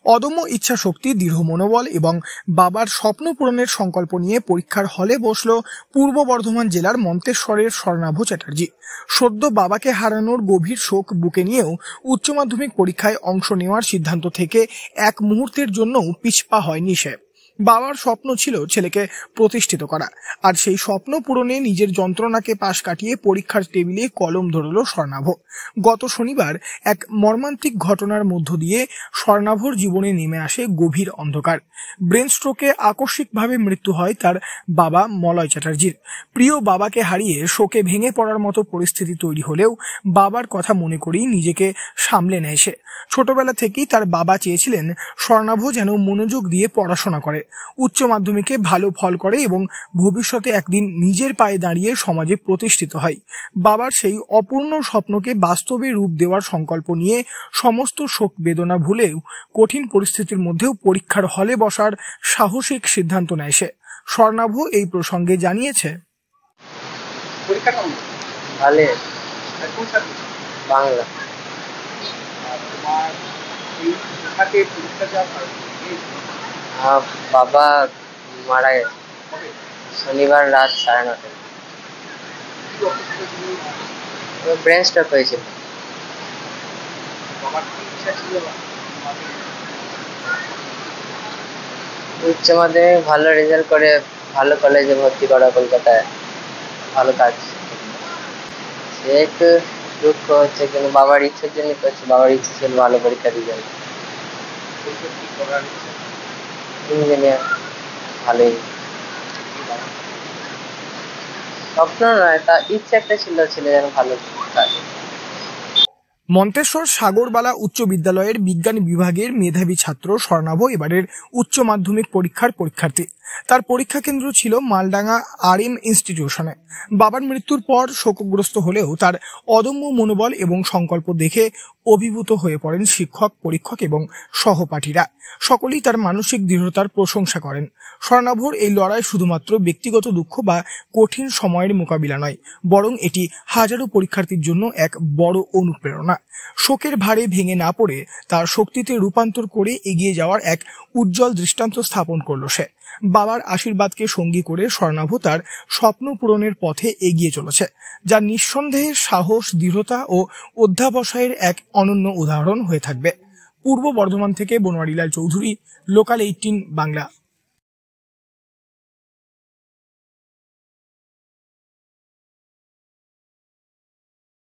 অদম্য ইচ্ছা শক্তি, দৃঢ় মনোবল এবং বাবার স্বপ্ন পূরণের সংকল্প নিয়ে পরীক্ষার হলে বসল পূর্ব বর্ধমান জেলার মন্তেশ্বরের স্বর্ণাভ চ্যাটার্জি। সদ্য বাবাকে হারানোর গভীর শোক বুকে নিয়েও উচ্চ মাধ্যমিক পরীক্ষায় অংশ নেওয়ার সিদ্ধান্ত থেকে এক মুহূর্তের জন্যও পিছপা হয়নি সে। বাবার স্বপ্ন ছিল ছেলেকে প্রতিষ্ঠিত করা, আর সেই স্বপ্ন পূরণে নিজের যন্ত্রণাকে পাশ কাটিয়ে পরীক্ষার টেবিলে কলম ধরল স্বর্ণাভ। গত শনিবার এক মর্মান্তিক ঘটনার মধ্য দিয়ে স্বর্ণাভর জীবনে নেমে আসে গভীর অন্ধকার। ব্রেন স্ট্রোকে আকস্মিকভাবে মৃত্যু হয় তার বাবা মলয় চ্যাটার্জির। প্রিয় বাবাকে হারিয়ে শোকে ভেঙে পড়ার মতো পরিস্থিতি তৈরি হলেও বাবার কথা মনে করেই নিজেকে সামলে নেয় সে। ছোটবেলা থেকেই তার বাবা চেয়েছিলেন স্বর্ণাভ যেন মনোযোগ দিয়ে পড়াশোনা করে, উচ্চ মাধ্যমিকে ভালো ফল করে এবং ভবিষ্যতে একদিন নিজের পায়ে দাঁড়িয়ে সমাজে প্রতিষ্ঠিত হয়। বাবার সেই অপূর্ণ স্বপ্নকে বাস্তবে রূপ দেওয়ার সংকল্প নিয়ে সমস্ত শোক বেদনা ভুলেও কঠিন পরিস্থিতির মধ্যেও পরীক্ষার হলে বসার সাহসিক সিদ্ধান্ত নেয় সে। স্বর্ণাভ এই প্রসঙ্গে জানিয়েছে, বাবা মারা গেছে শনিবার রাত 9:30। ব্রেন স্ট্রোক হয়েছিল। উচ্চ মাধ্যমিক ভালো রেজাল্ট করে ভালো কলেজে ভর্তি করা, কলকাতায় ভালো কাজ। সে একটু দুঃখ হচ্ছে, কিন্তু বাবার ইচ্ছার জন্য করছে। বাবার ইচ্ছা ছিল ভালো পরীক্ষা দিয়ে যাবে, ইঞ্জিনিয়ার। ভালোই স্বপ্ন নয়, তা ইচ্ছা একটা ছিল, ছেলে যেন ভালো কাজ। মন্তেশ্বর সাগরবালা উচ্চ বিদ্যালয়ের বিজ্ঞান বিভাগের মেধাবী ছাত্র স্বর্ণাভ এবারের উচ্চ মাধ্যমিক পরীক্ষার পরীক্ষার্থী। তার পরীক্ষা কেন্দ্র ছিল মালডাঙ্গা RM ইনস্টিটিউশনে। বাবার মৃত্যুর পর শোকগ্রস্ত হলেও তার অদম্য মনোবল এবং সংকল্প দেখে অভিভূত হয়ে পড়েন শিক্ষক, পরীক্ষক এবং সহপাঠীরা। সকলেই তার মানসিক দৃঢ়তার প্রশংসা করেন। স্বর্ণাভর এই লড়াই শুধুমাত্র ব্যক্তিগত দুঃখ বা কঠিন সময়ের মোকাবিলা নয়, বরং এটি হাজারো পরীক্ষার্থীর জন্য এক বড় অনুপ্রেরণা। শোকের ভারে ভেঙে না পড়ে তার শক্তিতে রূপান্তর করে এগিয়ে যাওয়ার এক উজ্জ্বল দৃষ্টান্ত স্থাপন করল সে। বাবার আশীর্বাদকে সঙ্গী করে স্বর্ণাভ তার স্বপ্ন পূরণের পথে এগিয়ে চলেছে, যা নিঃসন্দেহে সাহস, দৃঢ়তা ও অধ্যাবসায়ের এক অনন্য উদাহরণ হয়ে থাকবে। পূর্ব বর্ধমান থেকে বনোয়ারিলাল চৌধুরী, লোকাল 18 বাংলা।